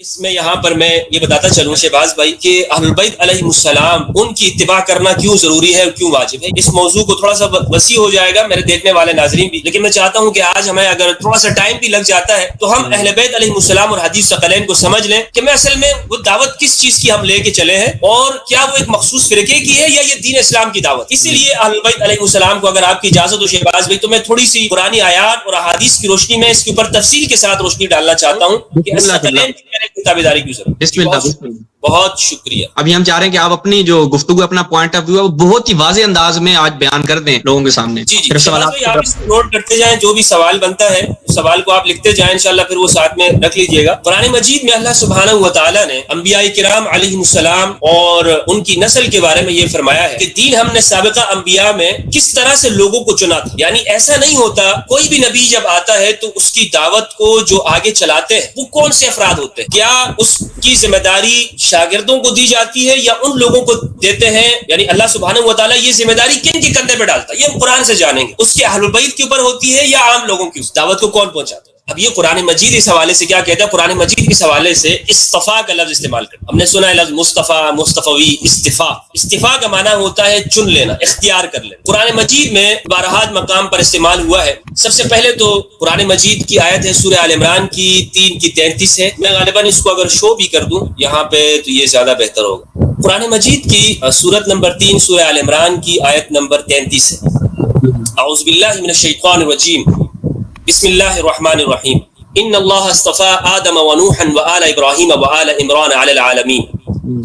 اس میں یہاں پر میں یہ بتاتا چلوں شہباز بھائی کہ اہل البیت علیہ السلام ان کی اتباع کرنا کیوں ضروری ہے اور کیوں واجب ہے. اس موضوع کو تھوڑا سا وسیع ہو جائے گا میرے دیکھنے والے ناظرین بھی، لیکن میں چاہتا ہوں کہ آج ہمیں اگر تھوڑا سا ٹائم بھی لگ جاتا ہے تو ہم اہل بیت علیہ السلام اور حدیث ثقلین کو سمجھ لیں کہ میں اصل میں وہ دعوت کس چیز کی ہم لے کے چلے ہیں، اور کیا وہ ایک مخصوص فرقے کی ہے یا یہ دین اسلام کی دعوت. اسی لیے اہل البیت علیہ السلام کو اگر آپ کی اجازت ہو شہباز بھائی تو میں تھوڑی سی قرآنی آیات اور احادیث کی روشنی میں اس کے اوپر تفصیل کے ساتھ روشنی ڈالنا چاہتا ہوں کہ ثقلین کی تابعداری کی ضرورت. بہت شکریہ. ابھی ہم چاہ رہے ہیں کہ آپ اپنی جو گفتگو اپنا پوائنٹ آف ویو ہے وہ بہت ہی واضح انداز میں آج بیان کر دیں لوگوں کے سامنے. جی آپ اس کو نوٹ کرتے جائیں، جو بھی سوال بنتا ہے سوال کو آپ لکھتے جائیں، انشاءاللہ پھر وہ ساتھ میں رکھ لیجئے گا. قرآن مجید میں اللہ سبحانہ و تعالیٰ نے انبیاء کرام علیہ السلام اور ان کی نسل کے بارے میں یہ فرمایا ہے کہ دین ہم نے سابقہ انبیاء میں کس طرح سے لوگوں کو چنا تھا. یعنی ایسا نہیں ہوتا کوئی بھی نبی جب آتا ہے تو اس کی دعوت کو جو آگے چلاتے ہیں وہ کون سے افراد ہوتے ہیں، کیا اس کی ذمہ داری شاگردوں کو دی جاتی ہے یا ان لوگوں کو دیتے ہیں. یعنی اللہ سبحانہ و تعالیٰ یہ ذمہ داری کن کے کندھے پہ ڈالتا ہے یہ ہم قرآن سے جانیں گے. اس کے اہل البیت کے اوپر ہوتی ہے یا عام لوگوں کی، اس دعوت کو کون پہنچاتا ہے. اب یہ قرآن مجید اس حوالے سے کیا کہتا ہے، قرآن مجید اس حوالے سے اصطفیٰ کا لفظ استعمال کرتا. ہم نے سنا ہے لفظ مصطفیٰ، مصطفی، استفاء. استفاء کا معنی ہوتا ہے چن لینا، اختیار کر لینا. قرآن مجید میں بارہات مقام پر استعمال ہوا ہے. سب سے پہلے تو قرآن مجید کی آیت ہے سورہ آل عمران کی 3 کی 33 ہے. میں غالباً اس کو اگر شو بھی کر دوں یہاں پہ تو یہ زیادہ بہتر ہوگا. قرآن مجید کی سورت نمبر 3 سورہ آل عمران کی آیت نمبر 33 ہے. اعوذ باللہ من الشیطان الرجیم، بسم اللہ الرحمن الرحیم. ان اللہ اصطفى آدم ونوحا وآل ابراہیم وآل عمران علی العالمین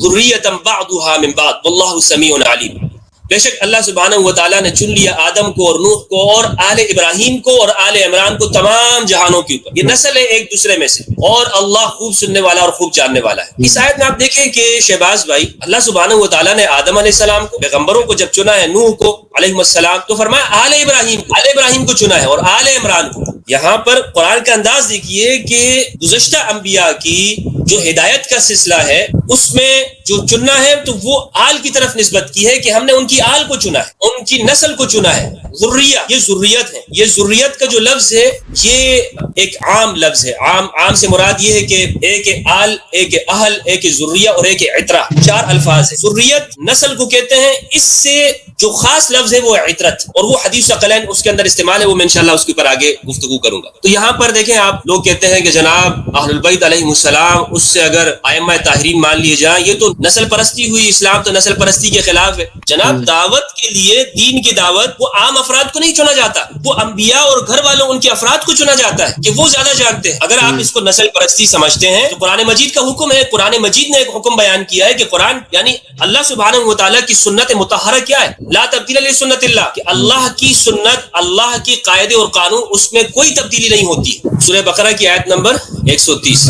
ذریۃ بعضها من بعض واللہ سمیع علیم. بے شک اللہ سبحانہ و تعالیٰ نے چن لیا آدم کو اور نوح کو اور آل ابراہیم کو اور آل عمران کو تمام جہانوں کے اوپر. یہ نسل ہے ایک دوسرے میں سے، اور اللہ خوب سننے والا اور خوب جاننے والا ہے. اس آیت میں آپ دیکھیں کہ شہباز بھائی اللہ سبحانہ و تعالیٰ نے آدم علیہ السلام کو، پیغمبروں کو جب چنا ہے، نوح کو علیہ السلام، تو فرمایا آل ابراہیم کو چنا ہے اور آل عمران کو. یہاں پر قرآن کا انداز دیکھیے کہ گزشتہ انبیاء کی جو ہدایت کا سلسلہ ہے اس میں جو چننا ہے تو وہ آل کی طرف نسبت کی ہے کہ ہم نے ان کی آل کو چنا ہے، ان کی نسل کو چنا ہے. ذریہ، یہ ذریت ہے. یہ ذریت کا جو لفظ ہے یہ ایک عام لفظ ہے. عام سے مراد یہ ہے کہ ایک آل، ایک اہل، ایک ذریہ اور ایک عترہ، 4 الفاظ ہیں. ذریت نسل کو کہتے ہیں. اس سے جو خاص لفظ ہے وہ عترت، اور وہ حدیث ثقلین اس کے اندر استعمال ہے، وہ میں انشاءاللہ اس کے اوپر آگے گفتگو کروں گا. تو یہاں پر دیکھیں آپ لوگ کہتے ہیں کہ جناب اہل البیت علیہ السلام اس سے اگر ائمہ طاہرین مان لیے جائیں یہ تو نسل پرستی ہوئی. اسلام تو نسل پرستی کے خلاف ہے. جناب دعوت کے لیے، دین کی دعوت، وہ عام افراد کو نہیں چنا جاتا، وہ انبیاء اور گھر والوں ان کے افراد کو چنا جاتا ہے کہ وہ زیادہ جانتے ہیں. اگر آپ اس کو نسل پرستی سمجھتے ہیں تو قرآن مجید کا حکم ہے. قرآن مجید نے ایک حکم بیان کیا ہے کہ قرآن یعنی اللہ سبحانہ و تعالیٰ کی سنت مطہرہ کیا ہے، لا تبدیل لسنت اللہ، کہ اللہ کی سنت، اللہ کی قاعدے اور قانون، اس میں کوئی تبدیلی نہیں ہوتی. سورہ بقرہ کی آیت نمبر 130،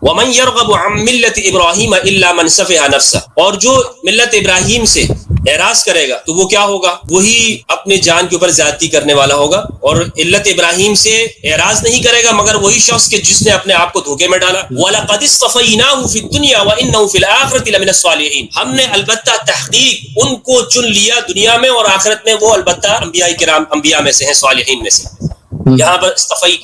وَمَنْ يَرْغَبُ عَنْ مِلَّةِ إِبْرَاهِيمَ إِلَّا مَنْ سَفِهَ نَفْسَهُ، اور جو ملت ابراہیم سے اعراض کرے گا تو وہ کیا ہوگا، وہی اپنے جان کے اوپر زیادتی کرنے والا ہوگا. اور علت ابراہیم سے اعراض نہیں کرے گا مگر وہی شخص کہ جس نے اپنے آپ کو دھوکے میں ڈالا. وَلَقَدِ اصْطَفَيْنَاهُ فِي الدُّنْيَا وَإِنَّهُ فِي الْآخِرَةِ لَمِنَ الصَّالِحِينَ، ہم نے البتہ تحقیق ان کو چن لیا دنیا میں اور آخرت میں، وہ البتہ انبیاء کرام انبیاء میں سے ہیں، صالحین میں سے. یہاں پر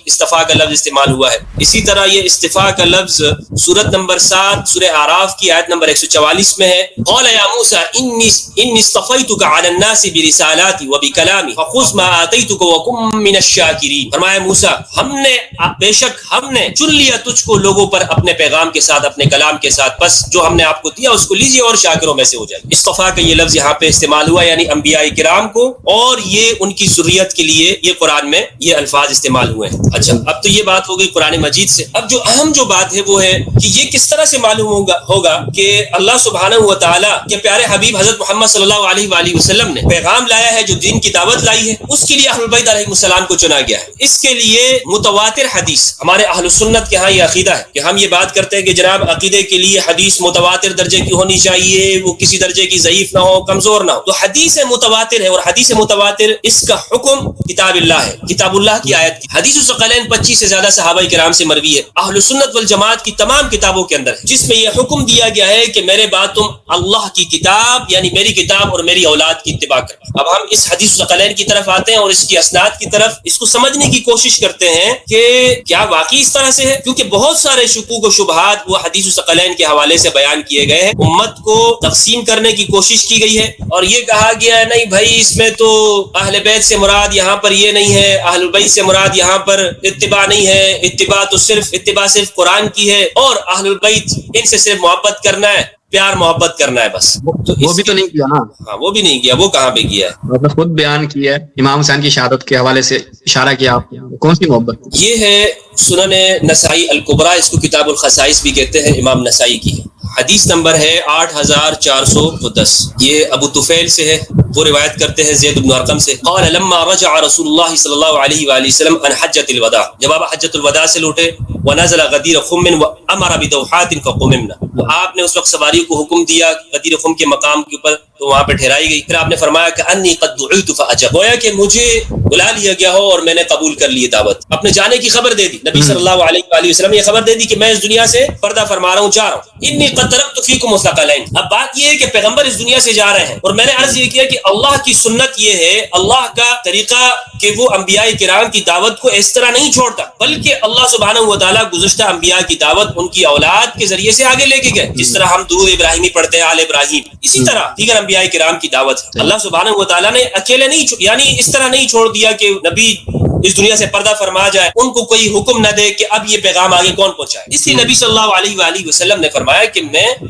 استفاء کا لفظ استعمال ہوا ہے. اسی طرح یہ استفاء کا لفظ سورت نمبر 7 سورہ اعراف کی آیت نمبر 144 میں ہے. قال یا موسیٰ انی اصطفیتک علی الناس برسالاتی وبکلامی فخذ ما آتیتک وکن من الشاکرین. فرمایا موسیٰ بے شک ہم نے چن لیا تجھ کو لوگوں پر اپنے پیغام کے ساتھ، اپنے کلام کے ساتھ، بس جو ہم نے آپ کو دیا اس کو لیجیے اور شاکروں میں سے ہو جائے. استفاء کا یہ لفظ یہاں پہ استعمال ہوا یعنی انبیاء کرام کو، اور یہ ان کی ذریت کے لیے یہ قرآن میں یہ الفاظ استعمال ہوئے ہیں. اچھا اب تو یہ بات ہو گئی قرآن مجید سے. اب جو اہم جو بات ہے وہ ہے کہ یہ کس طرح سے معلوم ہوگا کہ اللہ سبحانہ و تعالیٰ کے پیارے حبیب حضرت محمد صلی اللہ علیہ وآلہ وسلم نے پیغام لایا ہے، جو دین کی دعوت لائی ہے، اس کے لیے اہل البیت علیہ السلام کو چنا گیا ہے. اس کے لیے متواتر حدیث، ہمارے اہل سنت کے ہاں یہ عقیدہ ہے کہ ہم یہ بات کرتے ہیں کہ جناب عقیدے کے لیے حدیث متواتر درجے کی ہونی چاہیے، وہ کسی درجے کی ضعیف نہ ہو، کمزور نہ ہو. تو حدیث متواتر ہے، اور حدیث متواتر اس کا حکم کتاب اللہ ہے. کتاب اللہ اللہ کی آیت کی حدیث الثقلین 25 سے زیادہ صحابہ کرام سے مروی ہے، اہل سنت والجماعت کی تمام کتابوں کے اندر ہے، جس میں یہ حکم دیا گیا ہے کہ میرے بعد تم اللہ کی کتاب یعنی میری کتاب اور میری اولاد کی اتباع کرو۔ اب ہم اس حدیث الثقلین کی طرف آتے ہیں اور اس کی اسناد کی طرف، اس کو سمجھنے کی کوشش کرتے ہیں کہ کیا واقعی اس طرح سے ہے، کیونکہ بہت سارے شکوک و شبہات وہ حدیث الثقلین کے حوالے سے بیان کیے گئے ہیں، امت کو تقسیم کرنے کی کوشش کی گئی ہے اور یہ کہا گیا ہے نہیں بھائی اس میں تو اہل بیت سے مراد یہاں پر یہ نہیں ہے، اہل بیت سے مراد یہاں پر اتباع نہیں ہے، اتباع صرف قرآن کی ہے اور اہل البیت ان سے صرف محبت کرنا ہے، پیار محبت کرنا ہے بس۔ تو وہ بھی تو نہیں کیا نا، ہاں وہ بھی نہیں کیا، وہ کہاں پہ کیا ہے؟ مطلب خود بیان کیا ہے، امام حسین کی شہادت کے حوالے سے اشارہ کیا آپ نے، کون سی محبت؟ یہ ہے سنن نسائی الکبریٰ، اس کو کتاب الخصائص بھی کہتے ہیں، امام نسائی کی ہے، حدیث نمبر ہے 8410، یہ ابو طفیل سے ہے، وہ روایت کرتے ہیں زید بن ارقم سے، قال لما رجع رسول اللہ صلی اللہ علیہ وآلہ وسلم عن حجۃ الوداع، جب آپ حجۃ الوداع سے لوٹے، ونزل غدیر خم وامر بدوحات فقممنا، تو آپ نے اس وقت سواری کو حکم دیا غدیر خم کے مقام کے اوپر، تو وہاں پہ ٹھہرائی گئی، پھر آپ نے فرمایا کہ انی قد دعیت فاجب، گویا کہ مجھے بلا لیا گیا ہو اور میں نے قبول کر لی دعوت، اپنے جانے کی خبر دے دی، نبی صلی اللہ علیہ وآلہ وسلم یہ خبر دے دی کہ میں اس دنیا سے پردہ فرما رہا ہوں، جا رہا ہوں، انی قد ترکت فیکم الثقلین۔ اب بات یہ ہے کہ پیغمبر اس دنیا سے جا رہے ہیں اور میں نے عرض یہ کیا کہ اللہ کی سنت یہ ہے، اللہ کا طریقہ کہ وہ انبیاء کرام کی دعوت کو اس طرح نہیں چھوڑتا، بلکہ اللہ سبحانہ و تعالیٰ گزشتہ انبیاء کی دعوت ان کی اولاد کے ذریعے سے آگے لے کے گئے، جس طرح ہم درود ابراہیمی پڑھتے ہیں آل ابراہیم، اسی طرح دیگر انبیاء کرام کی دعوت ہے۔ اللہ سبحانہ و تعالیٰ نے اکیلے نہیں یعنی اس طرح نہیں چھوڑ دیا کہ نبی اس دنیا سے پردہ فرما جائے، ان کو کوئی حکم نہ دے کہ اب یہ پیغام آگے کون پہنچائے۔ اس لیے نبی صلی اللہ علیہ وآلہ وسلم نے فرمایا کہ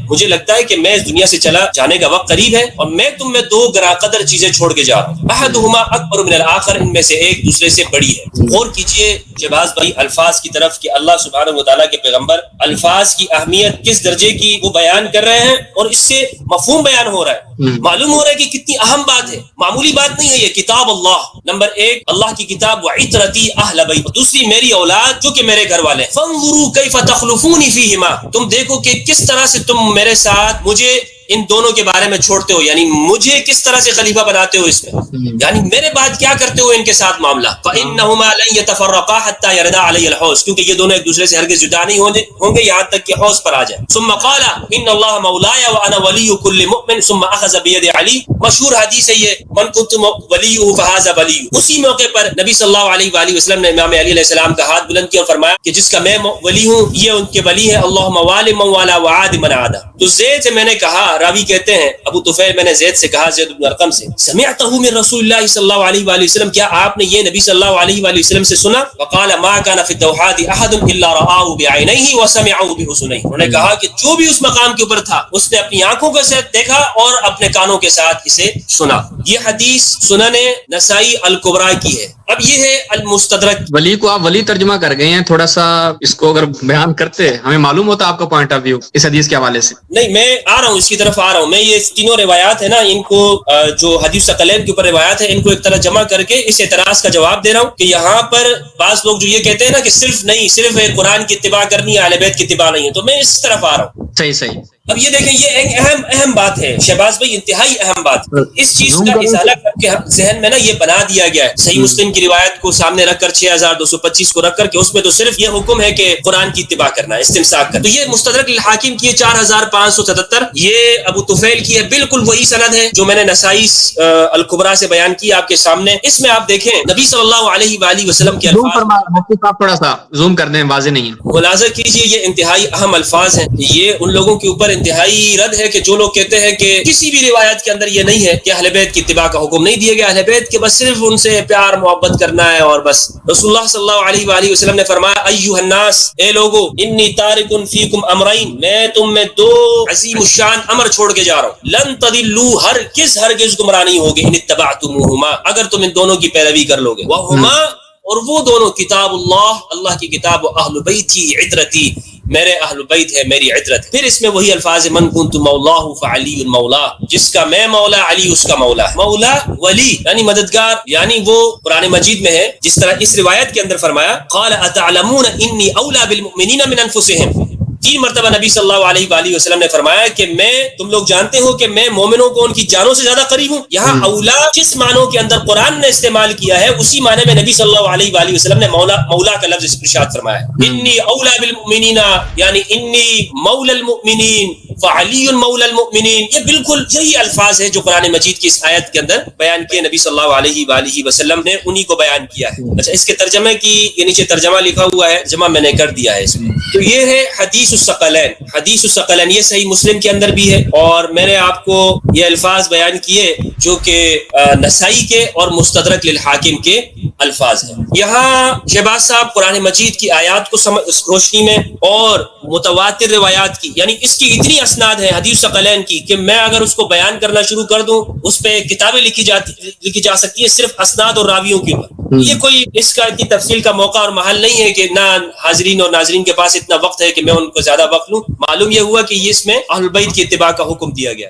مجھے لگتا ہے کہ میں اس دنیا سے چلا جانے کا وقت قریب ہے اور میں تم میں دو گراں قدر چیزیں چھوڑ کے جا رہا ہوں، احدہما اکبر من الآخر، ان میں سے ایک دوسرے سے بڑی ہے۔ غور کیجئے شہباز بھائی الفاظ کی طرف کہ اللہ سبحانہ و تعالیٰ کے پیغمبر الفاظ کی اہمیت کس درجے کی وہ بیان کر رہے ہیں اور اس سے مفہوم بیان ہو رہا ہے، معلوم ہو رہا ہے کہ کتنی اہم بات ہے، معمولی بات نہیں ہے یہ۔ کتاب اللہ، نمبر ایک اللہ کی کتاب، وعطرتی اہل بیت، دوسری میری اولاد جو کہ میرے گھر والے، فانظروا کیف تخلفون فیہما، تم دیکھو کہ کس طرح سے تم میرے ساتھ مجھے ان دونوں کے بارے میں چھوڑتے ہو، یعنی مجھے کس طرح سے خلیفہ بناتے ہو اس میں، یعنی میرے بعد کیا کرتے ہو ان کے ساتھ معاملہ۔ فإنہما لن يتفرقا حتى يردا علی الحوض، کیونکہ یہ دونوں ایک دوسرے سے ہرگز جدا نہیں ہوں گے یہاں تک کہ حوض پر آ جائے۔ ثم قال ان اللہ مولاي وانا ولی كل مؤمن، ثم اخذ بید علی، مشہور حدیث ہے یہ، من كنت ولیہ فهذا ولی۔ اسی موقع پر نبی صلی اللہ علیہ وآلہ وسلم نے امام علی علیہ السلام کا ہاتھ بلند کیا اور فرمایا کہ جس کا میں ولی ہوں یہ ان کے ولی ہے، اللہم والی من والا وعاد من عادا۔ تو زید سے میں نے کہا، راوی کہتے ہیں ابو طفیل، میں نے زید سے کہا، زید بن ارقم سے، سمعتہ من رسول اللہ صلی اللہ علیہ وآلہ وسلم، کیا آپ نے یہ نبی صلی اللہ علیہ وآلہ وسلم سے سنا؟ وقال ما كان في الدوحات احد الا رآه بعینیہ وسمعه باذنیہ، انہوں نے کہا کہ جو بھی اس مقام کے اوپر تھا اس نے اپنی آنکھوں کے ساتھ دیکھا اور اپنے کانوں کے ساتھ اسے سنا۔ یہ حدیث سنن نسائی الکبریٰ کی ہے۔ اب یہ ہے المستدرک۔ ولی کو آپ ولی ترجمہ کر گئے ہیں، تھوڑا سا اس کو اگر بیان کرتے ہمیں معلوم ہوتا آپ کا پوائنٹ آف ویو اس حدیث کے حوالے سے۔ نہیں، میں آ رہا ہوں اس کی طرف آ رہا ہوں، میں یہ تینوں روایات ہے نا، ان کو جو حدیث ثقلین کے اوپر روایات ہے ان کو ایک طرح جمع کر کے اس اعتراض کا جواب دے رہا ہوں کہ یہاں پر بعض لوگ جو یہ کہتے ہیں نا کہ صرف قرآن کی اتباع کرنی ہے، اہل بیت کی اتباع نہیں ہے، تو میں اس طرف آ رہا ہوں۔ صحیح۔ اب یہ دیکھیں، یہ ایک اہم بات ہے شہباز بھائی، انتہائی اہم بات، اس چیز کا ازالہ کر کے ذہن میں نا یہ بنا دیا گیا ہے، صحیح مسلم کی روایت کو سامنے رکھ کر 6225 کو رکھ کر کہ اس میں تو صرف یہ حکم ہے کہ قرآن کی اتباع کرنا ہے، استمساک کرنا۔ تو یہ مستدرک الحاکم کی 4577، یہ ابو طفیل کی ہے، بالکل وہی سند ہے جو میں نے نسائی الکبریٰ سے بیان کی آپ کے سامنے۔ اس میں آپ دیکھیں نبی صلی اللہ علیہ وآلہ وسلم کے الفاظ، تھوڑا سا زوم کر دیں، واضح نہیں ہے، ملاحظہ کیجئے، یہ انتہائی اہم الفاظ ہیں، یہ ان لوگوں کے اوپر انتہائی رد ہے کہ جو لوگ کہتے ہیں کہ کسی بھی روایت کے اندر یہ نہیں ہے کہ اہل بیت کی اتباع کا حکم نہیں دیا گیا، اہل بیت کے بس صرف ان سے پیار محبت کرنا ہے اور بس۔ رسول اللہ صلی اللہ علیہ وآلہ وسلم نے فرمایا، ایھا الناس، اے لوگو، انی تارک فیکم امرین، میں تم میں دو عظیم الشان امر چھوڑ کے جا رہا ہوں، لن تضلوا، ہرگز گمراہ نہیں ہوگے، ان اتبعتموہما، اگر تم ان دونوں کی پیروی کر لو گے، وہما، اور وہ دونوں، کتاب اللہ کی کتاب، و اہل بیتی عطرتی، میرے اہل بیت ہے، میری عطرت۔ پھر اس میں وہی الفاظ، من کنت مولاہ فعلی المولا، جس کا میں مولا، علی اس کا مولا ہے۔ مولا، ولی یعنی مددگار، یعنی وہ قرآن مجید میں ہے جس طرح اس روایت کے اندر فرمایا، قال اتعلمون انی اولی بالمؤمنین من انفسہم، 3 مرتبہ نبی صلی اللہ علیہ وآلہ وسلم نے فرمایا کہ میں تم لوگ جانتے ہو کہ میں مومنوں کو ان کی جانوں سے زیادہ قریب ہوں. یہاں اولا جس معنوں کے اندر قرآن نے استعمال کیا ہے اسی معنی میں نبی صلی اللہ علیہ وآلہ وسلم نے مولا کا لفظ ارشاد فرمایا. انی اولا بالمؤمنین یعنی انی مولا المؤمنین فعلی مولا المؤمنین. یہ بالکل یہی الفاظ ہیں جو قرآن مجید کی اس آیت کے اندر بیان کیے نبی صلی اللہ علیہ وآلہ وسلم نے انہی کو بیان کیا ہے. اچھا اس کے ترجمے کی یہ نیچے ترجمہ لکھا ہوا ہے, جمع میں نے کر دیا ہے اس میں. تو یہ ہے حدیث الثقلین. حدیث الثقلین یہ صحیح مسلم کے اندر بھی ہے اور میں نے آپ کو یہ الفاظ بیان کیے جو کہ نسائی کے اور مستدرک للحاکم کے الفاظ ہیں. یہاں شہباز صاحب قرآن مجید کی آیات کو روشنی میں اور متواتر روایات کی, یعنی اس کی اتنی اسناد ہیں حدیث ثقلین کی کہ میں اگر اس کو بیان کرنا شروع کر دوں اس پہ کتابیں لکھی جا سکتی ہیں صرف اسناد اور راویوں کے اوپر. یہ کوئی اس کا اتنی تفصیل کا موقع اور محل نہیں ہے کہ نہ حاضرین اور ناظرین کے پاس اتنا وقت ہے کہ میں ان کو زیادہ وقت لوں. معلوم یہ ہوا کہ یہ اس میں اہل بیت کی اتباع کا حکم دیا گیا.